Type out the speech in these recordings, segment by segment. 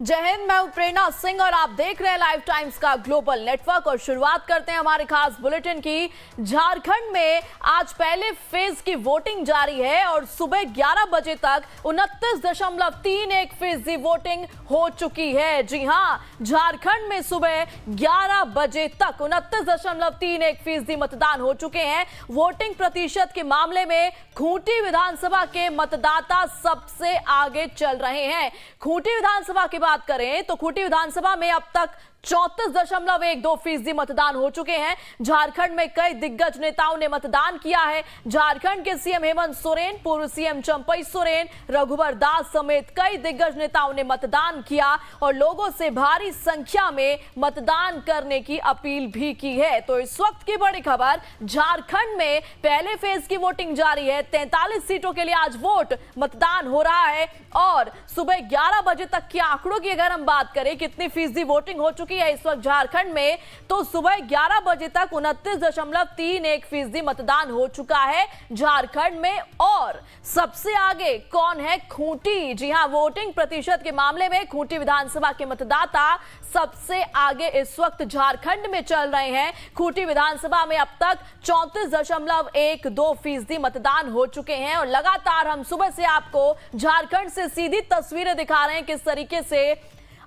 जय हिंद, मैं हूं प्रेरणा सिंह और आप देख रहे हैं लाइव टाइम्स का ग्लोबल नेटवर्क। और शुरुआत करते हैं हमारे खास बुलेटिन की। झारखंड में आज पहले फेज की वोटिंग जारी है और सुबह 11 बजे तक 29.31% वोटिंग हो चुकी है। जी हां, झारखंड में सुबह 11 बजे तक 29.31% मतदान हो चुके हैं। वोटिंग प्रतिशत के मामले में खूंटी विधानसभा के मतदाता सबसे आगे चल रहे हैं। खूंटी विधानसभा के बात करें तो खूंटी विधानसभा में अब तक 34.12% मतदान हो चुके हैं। झारखंड में कई दिग्गज नेताओं ने मतदान किया है। झारखंड के सीएम हेमंत सोरेन, पूर्व सीएम चंपई सोरेन, रघुवर दास समेत कई दिग्गज नेताओं ने मतदान किया और लोगों से भारी संख्या में मतदान करने की अपील भी की है। तो इस वक्त की बड़ी खबर, झारखंड में पहले फेज की वोटिंग जारी है। 43 सीटों के लिए आज वोट मतदान हो रहा है और सुबह 11 बजे तक के आंकड़ों की अगर हम बात करें कितनी फीसदी वोटिंग हो चुकी है इस वक्त झारखंड में, तो सुबह 11 बजे तक 29.31% मतदान हो चुका है झारखंड में। और सबसे आगे कौन है? खूंटी। जी हां, वोटिंग प्रतिशत के मामले में खूंटी विधानसभा के मतदाता सबसे आगे इस वक्त झारखंड में चल रहे हैं। खूंटी विधानसभा में अब तक 34.12% मतदान हो चुके हैं और लगातार हम सुबह से आपको झारखंड से सीधी तस्वीरें दिखा रहे हैं किस तरीके से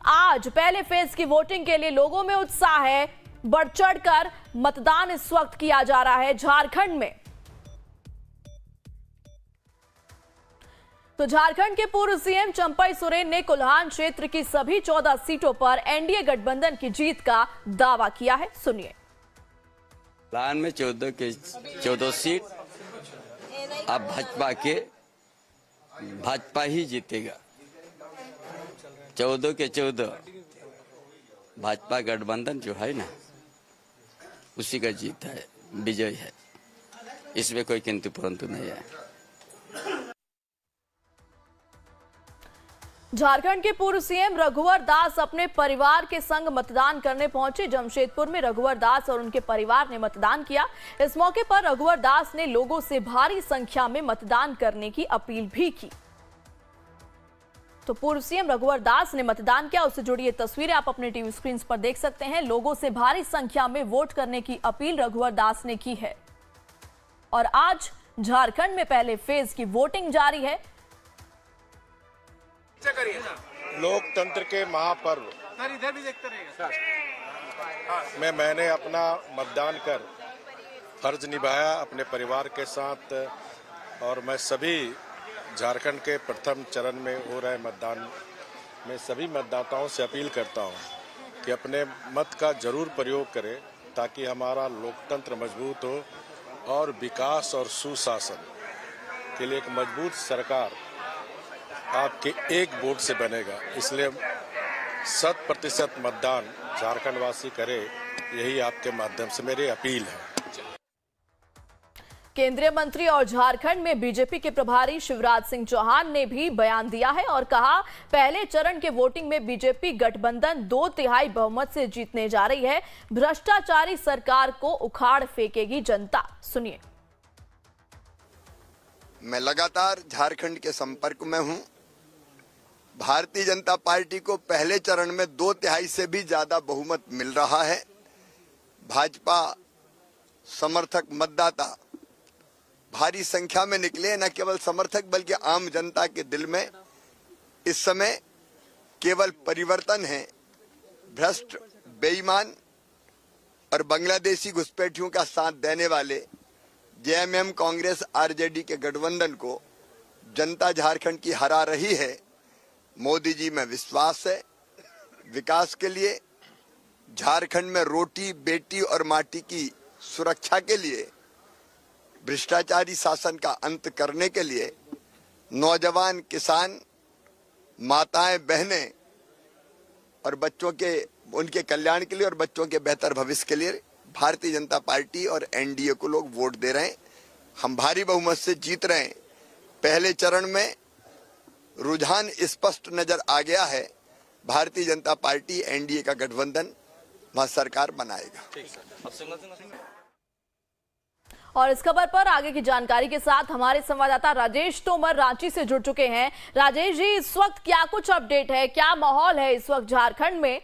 आज पहले फेज की वोटिंग के लिए लोगों में उत्साह है। बढ़ चढ़कर मतदान इस वक्त किया जा रहा है झारखंड में। तो झारखंड के पूर्व सीएम चंपई सोरेन ने कोल्हान क्षेत्र की सभी 14 सीटों पर एनडीए गठबंधन की जीत का दावा किया है। सुनिए। कोल्हान में 14 सीट अब भाजपा ही जीतेगा। 14 के 14 भाजपा गठबंधन जो है ना, उसी का जीत है, विजय है। इसमें कोई किंतु परंतु नहीं है। झारखंड के पूर्व सीएम रघुवर दास अपने परिवार के संग मतदान करने पहुंचे। जमशेदपुर में रघुवर दास और उनके परिवार ने मतदान किया। इस मौके पर रघुवर दास ने लोगों से भारी संख्या में मतदान करने की अपील भी की। तो पूर्व सीएम रघुवर दास ने मतदान किया, उससे जुड़ी ये तस्वीरें आप अपने टीवी स्क्रीन पर देख सकते हैं। लोगों से भारी संख्या में वोट करने की अपील रघुवर दास ने की है। और आज झारखंड में पहले फेज की वोटिंग जारी है। लोकतंत्र के महापर्व इधर भी देखते रहेगा में मैंने अपना मतदान कर फर्ज निभाया अपने परिवार के साथ। और मैं सभी झारखंड के प्रथम चरण में हो रहे मतदान में सभी मतदाताओं से अपील करता हूं कि अपने मत का जरूर प्रयोग करें ताकि हमारा लोकतंत्र मजबूत हो और विकास और सुशासन के लिए एक मजबूत सरकार आपके एक वोट से बनेगा। इसलिए 100% मतदान झारखंड वासी करे, यही आपके माध्यम से मेरी अपील है। केंद्रीय मंत्री और झारखंड में बीजेपी के प्रभारी शिवराज सिंह चौहान ने भी बयान दिया है और कहा, पहले चरण के वोटिंग में बीजेपी गठबंधन 2/3 बहुमत से जीतने जा रही है। भ्रष्टाचारी सरकार को उखाड़ फेंकेगी जनता। सुनिए। मैं लगातार झारखंड के संपर्क में हूं। भारतीय जनता पार्टी को पहले चरण में 2/3 से भी ज्यादा बहुमत मिल रहा है। भाजपा समर्थक मतदाता भारी संख्या में निकले। न केवल समर्थक बल्कि आम जनता के दिल में इस समय केवल परिवर्तन है। भ्रष्ट, बेईमान और बांग्लादेशी घुसपैठियों का साथ देने वाले जेएमएम, कांग्रेस, आरजेडी के गठबंधन को जनता झारखंड की हरा रही है। मोदी जी में विश्वास है। विकास के लिए, झारखंड में रोटी, बेटी और माटी की सुरक्षा के लिए, भ्रष्टाचारी शासन का अंत करने के लिए, नौजवान, किसान, माताएं, बहनें और बच्चों के उनके कल्याण के लिए और बच्चों के बेहतर भविष्य के लिए भारतीय जनता पार्टी और एनडीए को लोग वोट दे रहे हैं। हम भारी बहुमत से जीत रहे हैं। पहले चरण में रुझान स्पष्ट नजर आ गया है। भारतीय जनता पार्टी, एनडीए का गठबंधन वहां सरकार बनाएगा। और इस खबर पर आगे की जानकारी के साथ हमारे संवाददाता राजेश तोमर रांची से जुड़ चुके हैं। राजेश जी, इस वक्त क्या कुछ अपडेट है, क्या माहौल है इस वक्त झारखंड में?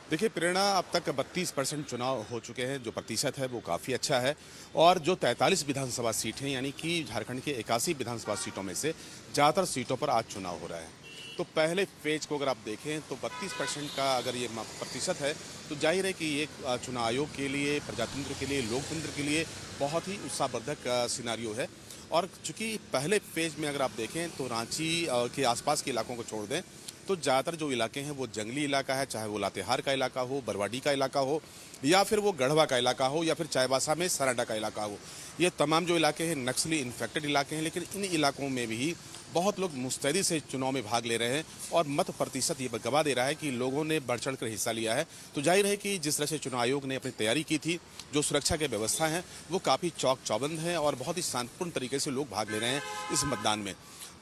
देखिए प्रेरणा, अब तक 32% चुनाव हो चुके हैं। जो प्रतिशत है वो काफ़ी अच्छा है और जो 43 विधानसभा सीट हैं, यानी कि झारखंड के 81 विधानसभा सीटों में से ज़्यादातर सीटों पर आज चुनाव हो रहा है। तो पहले फेज को अगर आप देखें तो 32% का अगर ये प्रतिशत है तो जाहिर है कि ये चुनाव आयोग के लिए, प्रजातंत्र के लिए, लोकतंत्र के लिए बहुत ही उत्साहवर्धक सिनारियो है। और चूंकि पहले फेज में अगर आप देखें तो रांची के आसपास के इलाकों को छोड़ दें तो ज़्यादातर जो इलाके हैं वो जंगली इलाका है, चाहे वो लातेहार का इलाका हो, बरवाडी का इलाका हो, या फिर वो गढ़वा का इलाका हो, या फिर चाईबासा में सराडा का इलाका हो। ये तमाम जो इलाके हैं नक्सली इन्फेक्टेड इलाके हैं, लेकिन इन इलाकों में भी बहुत लोग मुस्तैदी से चुनाव में भाग ले रहे हैं और मत प्रतिशत ये गवाह दे रहा है कि लोगों ने बढ़ चढ़ कर हिस्सा लिया है। तो जाहिर है कि जिस तरह से चुनाव आयोग ने अपनी तैयारी की थी, जो सुरक्षा की व्यवस्था है वो काफ़ी चौक चौबंद है और बहुत ही शांतिपूर्ण तरीके से लोग भाग ले रहे हैं इस मतदान में।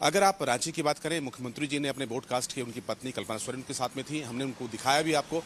अगर आप रांची की बात करें, मुख्यमंत्री जी ने अपने ब्रॉडकास्ट किए, उनकी पत्नी कल्पना सोरेन उनके साथ में थी, हमने उनको दिखाया भी आपको।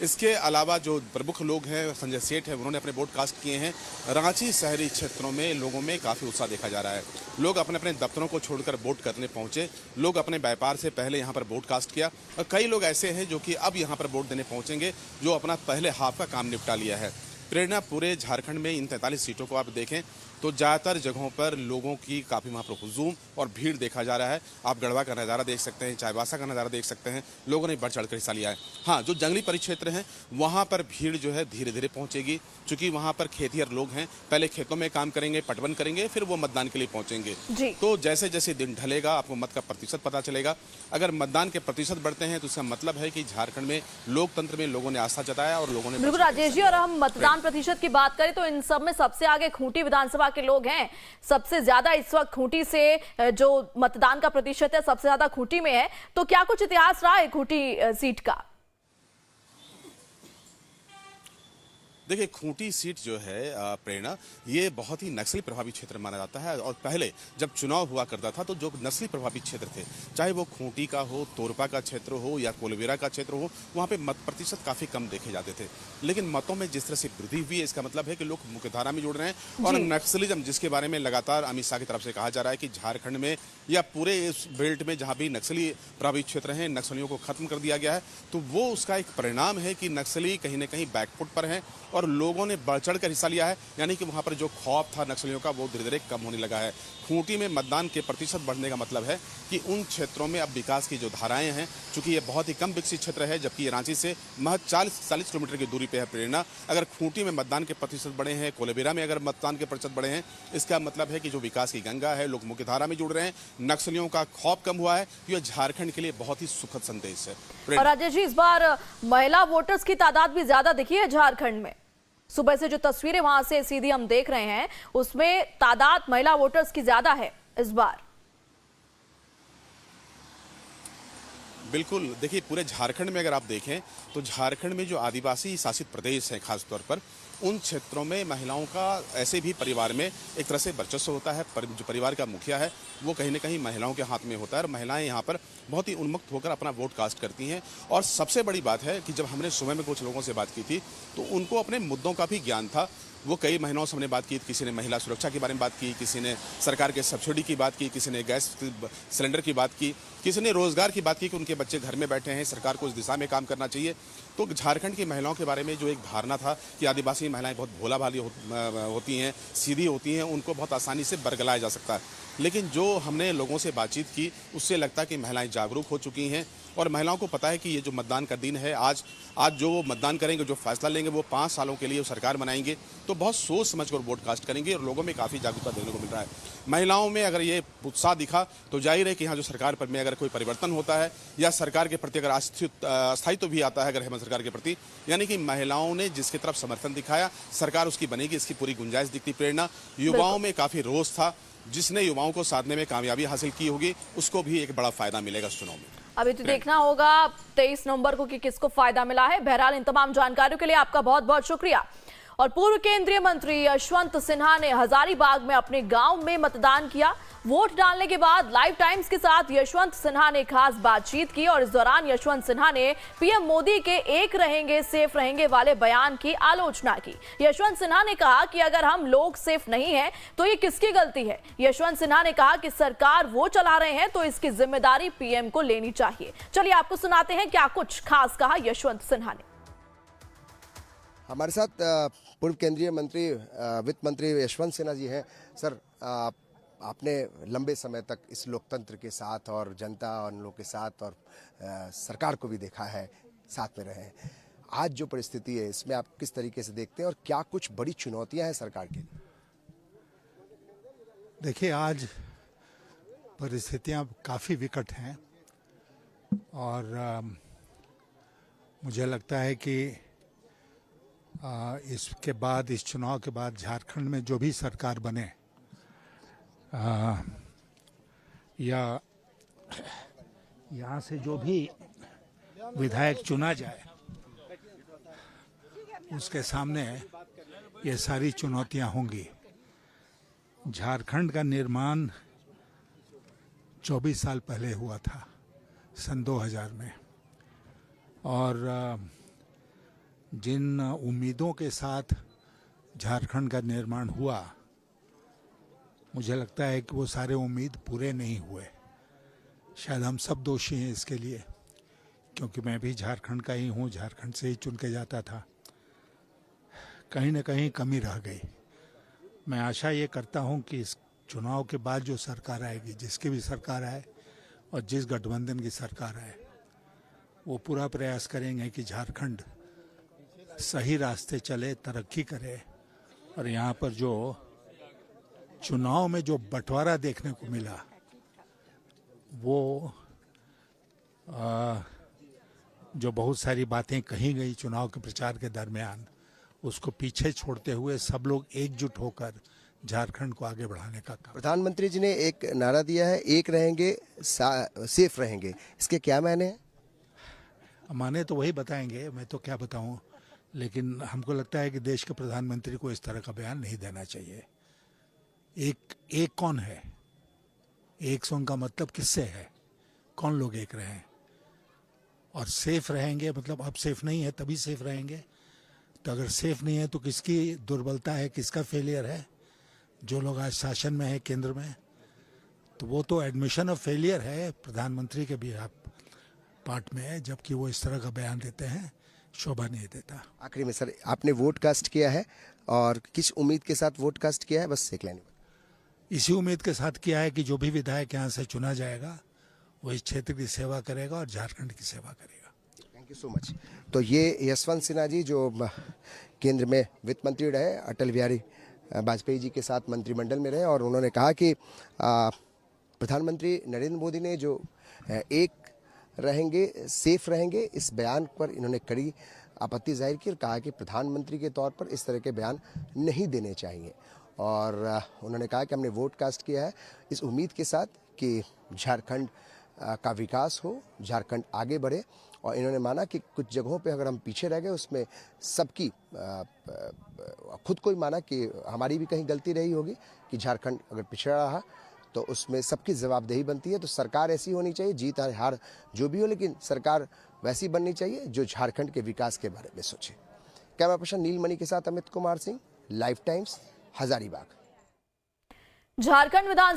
इसके अलावा जो प्रमुख लोग हैं, संजय सेठ है, उन्होंने अपने ब्रॉडकास्ट किए हैं। रांची शहरी क्षेत्रों में लोगों में काफ़ी उत्साह देखा जा रहा है। लोग अपने अपने दफ्तरों को छोड़कर वोट करने पहुंचे, लोग अपने व्यापार से पहले यहाँ पर ब्रॉडकास्ट किया और कई लोग ऐसे हैं जो कि अब यहाँ पर वोट देने पहुँचेंगे, जो अपना पहले हाफ का काम निपटा लिया है। प्रेरणा, पूरे झारखंड में इन 43 सीटों को आप देखें तो ज़्यादातर जगहों पर लोगों की काफ़ी वहाँ पर हुजूम और भीड़ देखा जा रहा है। आप गढ़वा का नज़ारा देख सकते हैं, चाईबासा का नज़ारा देख सकते हैं, लोगों ने बढ़ चढ़ कर हिस्सा लिया है। हाँ, जो जंगली परिक्षेत्र हैं वहाँ पर भीड़ जो है धीरे धीरे पहुँचेगी, चूँकि वहाँ पर खेतिहर लोग हैं, पहले खेतों में काम करेंगे, पटवन करेंगे, फिर वो मतदान के लिए पहुँचेंगे। तो जैसे जैसे दिन ढलेगा आपको मत का प्रतिशत पता चलेगा। अगर मतदान के प्रतिशत बढ़ते हैं तो इसका मतलब है कि झारखंड में लोकतंत्र में लोगों ने आस्था जताया और लोगों ने। बिल्कुल राजेश जी, और हम मतदान प्रतिशत की बात करें तो इन सब में सबसे आगे खूंटी विधानसभा के लोग हैं। सबसे ज्यादा इस वक्त खूंटी से जो मतदान का प्रतिशत है सबसे ज्यादा खूंटी में है। तो क्या कुछ इतिहास रहा है खूंटी सीट का? देखिए, खूंटी सीट जो है प्रेरणा, ये बहुत ही नक्सली प्रभावित क्षेत्र माना जाता है और पहले जब चुनाव हुआ करता था तो जो नक्सली प्रभावित क्षेत्र थे, चाहे वो खूंटी का हो, तोरपा का क्षेत्र हो या कोलवेरा का क्षेत्र हो, वहाँ पे मत प्रतिशत काफ़ी कम देखे जाते थे। लेकिन मतों में जिस तरह से वृद्धि हुई है, इसका मतलब है कि लोग मुख्यधारा में जुड़ रहे हैं। और नक्सलिज्म, जिसके बारे में लगातार अमित शाह की तरफ से कहा जा रहा है कि झारखंड में या पूरे इस बेल्ट में जहाँ भी नक्सली प्रभावित क्षेत्र हैं, नक्सलियों को खत्म कर दिया गया है, तो वो उसका एक परिणाम है कि नक्सली कहीं ना कहीं बैकफुट पर हैं और लोगों ने बढ़ चढ़ कर हिस्सा लिया है। यानी कि वहाँ पर जो खौफ था नक्सलियों का वो धीरे धीरे कम होने लगा है। खूंटी में मतदान के प्रतिशत बढ़ने का मतलब है कि उन क्षेत्रों में अब विकास की जो धाराएं हैं, चूंकि ये बहुत ही कम विकसित क्षेत्र है, जबकि ये रांची से महज 40 किलोमीटर की दूरी पे है प्रेरणा। अगर खूंटी में मतदान के प्रतिशत बढ़े हैं, कोलेबिरा में अगर मतदान के प्रतिशत बढ़े हैं, इसका मतलब है कि जो विकास की गंगा है, लोग मुख्यधारा में जुड़ रहे हैं, नक्सलियों का खौफ कम हुआ है। यह झारखंड के लिए बहुत ही सुखद संदेश है। और राजेश जी, इस बार महिला वोटर्स की तादाद भी ज्यादा दिखी है झारखंड में। सुबह से जो तस्वीरें वहां से सीधी हम देख रहे हैं उसमें तादाद महिला वोटर्स की ज्यादा है इस बार। बिल्कुल, देखिए पूरे झारखंड में अगर आप देखें तो झारखंड में जो आदिवासी शासित प्रदेश है, खास तौर पर उन क्षेत्रों में महिलाओं का ऐसे भी परिवार में एक तरह से वर्चस्व होता है। जो परिवार का मुखिया है वो कहीं ना कहीं महिलाओं के हाथ में होता है और महिलाएं यहाँ पर बहुत ही उन्मुक्त होकर अपना वोट कास्ट करती हैं। और सबसे बड़ी बात है कि जब हमने सुबह में कुछ लोगों से बात की थी तो उनको अपने मुद्दों का भी ज्ञान था। वो कई महीनों से हमने बात की, किसी ने महिला सुरक्षा के बारे में बात की, किसी ने सरकार के सब्सिडी की बात की, किसी ने गैस सिलेंडर की बात की, किसी ने रोजगार की बात की कि उनके बच्चे घर में बैठे हैं, सरकार को इस दिशा में काम करना चाहिए। तो झारखंड की महिलाओं के बारे में जो एक धारणा था कि आदिवासी महिलाएं बहुत भोला भाली होती हैं, सीधी होती हैं, उनको बहुत आसानी से बरगलाया जा सकता है, लेकिन जो हमने लोगों से बातचीत की उससे लगता है कि महिलाएं जागरूक हो चुकी हैं और महिलाओं को पता है कि ये जो मतदान का दिन है, आज जो वो मतदान करेंगे, जो फैसला लेंगे, वो 5 सालों के लिए सरकार बनाएंगे, तो बहुत सोच समझ कर वोट कास्ट करेंगे और लोगों में काफ़ी जागरूकता देखने को मिल रहा है। महिलाओं में अगर ये उत्साह दिखा तो जाहिर है कि यहाँ जो सरकार पर में अगर कोई परिवर्तन होता है या सरकार के प्रति अगर अस्थायित्व भी आता है अगर हेमंत सरकार के प्रति, यानी कि महिलाओं ने जिसकी तरफ समर्थन दिखाया सरकार उसकी बनेगी, इसकी पूरी गुंजाइश दिखती। प्रेरणा, युवाओं में काफ़ी रोष था, जिसने युवाओं को साधने में कामयाबी हासिल की होगी उसको भी एक बड़ा फायदा मिलेगा इस चुनाव में। अभी तो देखना होगा 23 नवंबर को कि किसको फायदा मिला है। बहरहाल इन तमाम जानकारियों के लिए आपका बहुत बहुत शुक्रिया। और पूर्व केंद्रीय मंत्री यशवंत सिन्हा ने हजारीबाग में अपने गांव में मतदान किया। वोट डालने के बाद लाइव टाइम्स के साथ यशवंत सिन्हा ने खास बातचीत की और इस दौरान यशवंत सिन्हा ने पीएम मोदी के एक रहेंगे सेफ रहेंगे वाले बयान की आलोचना की। यशवंत सिन्हा ने कहा कि अगर हम लोग सेफ नहीं हैं तो ये किसकी गलती है। यशवंत सिन्हा ने कहा कि सरकार वो चला रहे हैं तो इसकी जिम्मेदारी पीएम को लेनी चाहिए। चलिए आपको सुनाते हैं क्या कुछ खास कहा यशवंत सिन्हा ने। हमारे साथ पूर्व केंद्रीय मंत्री वित्त मंत्री यशवंत सिन्हा जी हैं। सर, आपने लंबे समय तक इस लोकतंत्र के साथ और जनता और लोगों के साथ और सरकार को भी देखा है, साथ में रहे हैं। आज जो परिस्थिति है इसमें आप किस तरीके से देखते हैं और क्या कुछ बड़ी चुनौतियां हैं सरकार की? देखिए, आज परिस्थितियां काफ़ी विकट हैं और मुझे लगता है कि इसके बाद, इस चुनाव के बाद झारखंड में जो भी सरकार बने या यहाँ से जो भी विधायक चुना जाए उसके सामने ये सारी चुनौतियां होंगी। झारखंड का निर्माण 24 साल पहले हुआ था, सन 2000 में, और जिन उम्मीदों के साथ झारखंड का निर्माण हुआ, मुझे लगता है कि वो सारे उम्मीद पूरे नहीं हुए। शायद हम सब दोषी हैं इसके लिए, क्योंकि मैं भी झारखंड का ही हूँ, झारखंड से ही चुन के जाता था। कहीं न कहीं कमी रह गई। मैं आशा ये करता हूँ कि इस चुनाव के बाद जो सरकार आएगी, जिसकी भी सरकार आए और जिस गठबंधन की सरकार आए, वो पूरा प्रयास करेंगे कि झारखंड सही रास्ते चले, तरक्की करे। और यहाँ पर जो चुनाव में जो बंटवारा देखने को मिला, वो जो बहुत सारी बातें कही गई चुनाव के प्रचार के दरमियान, उसको पीछे छोड़ते हुए सब लोग एकजुट होकर झारखंड को आगे बढ़ाने का काम। प्रधानमंत्री जी ने एक नारा दिया है, एक रहेंगे सेफ रहेंगे। इसके क्या मायने हैं? माने तो वही बताएंगे, मैं तो क्या बताऊं। लेकिन हमको लगता है कि देश के प्रधानमंत्री को इस तरह का बयान नहीं देना चाहिए। एक कौन है? एक से उनका मतलब किससे है? कौन लोग एक रहे हैं? और सेफ रहेंगे मतलब अब सेफ नहीं है तभी सेफ रहेंगे। तो अगर सेफ नहीं है तो किसकी दुर्बलता है, किसका फेलियर है? जो लोग आज शासन में है, केंद्र में, तो वो तो एडमिशन ऑफ फेलियर है प्रधानमंत्री के भी पार्ट में है, जबकि वो इस तरह का बयान देते हैं, शोभा नहीं देता। आखिरी में सर, आपने वोट कास्ट किया है और किस उम्मीद के साथ वोट कास्ट किया है? बस एक लाइन में। इसी उम्मीद के साथ किया है कि जो भी विधायक यहाँ से चुना जाएगा वो इस क्षेत्र की सेवा करेगा और झारखंड की सेवा करेगा। Thank you so much. तो ये यशवंत सिन्हा जी जो केंद्र में वित्त मंत्री रहे, अटल बिहारी वाजपेयी जी के साथ मंत्रिमंडल में रहे, और उन्होंने कहा कि प्रधानमंत्री नरेंद्र मोदी ने जो एक रहेंगे सेफ रहेंगे, इस बयान पर इन्होंने कड़ी आपत्ति जाहिर की और कहा कि प्रधानमंत्री के तौर पर इस तरह के बयान नहीं देने चाहिए। और उन्होंने कहा कि हमने वोट कास्ट किया है इस उम्मीद के साथ कि झारखंड का विकास हो, झारखंड आगे बढ़े। और इन्होंने माना कि कुछ जगहों पे अगर हम पीछे रह गए, उसमें सबकी खुद को ही माना कि हमारी भी कहीं गलती रही होगी कि झारखंड अगर पिछड़ा रहा तो उसमें सबकी जवाबदेही बनती है। तो सरकार ऐसी होनी चाहिए, जीत हार जो भी हो, लेकिन सरकार वैसी बननी चाहिए जो झारखंड के विकास के बारे में सोचे। कैमरा पर्सन नीलमणि के साथ अमित कुमार सिंह, लाइव टाइम्स, हजारीबाग। झारखंड विधानसभा